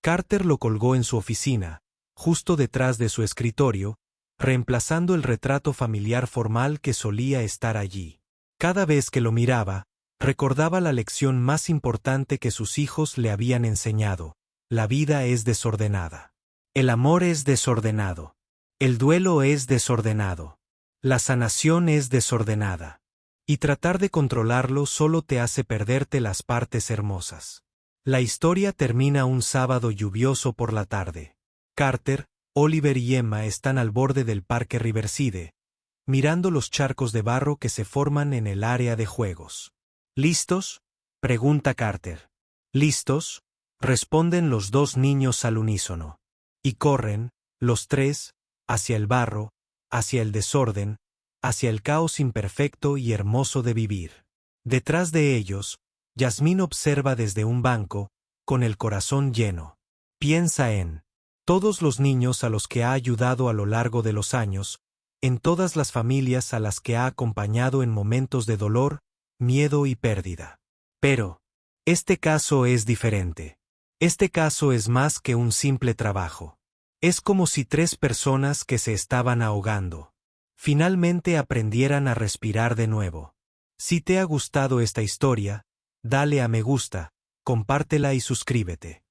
Speaker 1: Carter lo colgó en su oficina, justo detrás de su escritorio, reemplazando el retrato familiar formal que solía estar allí. Cada vez que lo miraba, recordaba la lección más importante que sus hijos le habían enseñado: la vida es desordenada. El amor es desordenado. El duelo es desordenado. La sanación es desordenada. Y tratar de controlarlo solo te hace perderte las partes hermosas. La historia termina un sábado lluvioso por la tarde. Carter, Oliver y Emma están al borde del parque Riverside, mirando los charcos de barro que se forman en el área de juegos. ¿Listos?, pregunta Carter. ¿Listos?, responden los 2 niños al unísono. Y corren, los 3, hacia el barro, hacia el desorden, hacia el caos imperfecto y hermoso de vivir. Detrás de ellos, Yasmín observa desde un banco, con el corazón lleno. Piensa en todos los niños a los que ha ayudado a lo largo de los años, en todas las familias a las que ha acompañado en momentos de dolor, miedo y pérdida. Pero este caso es diferente. Este caso es más que un simple trabajo. Es como si 3 personas que se estaban ahogando finalmente aprendieran a respirar de nuevo. Si te ha gustado esta historia, dale a me gusta, compártela y suscríbete.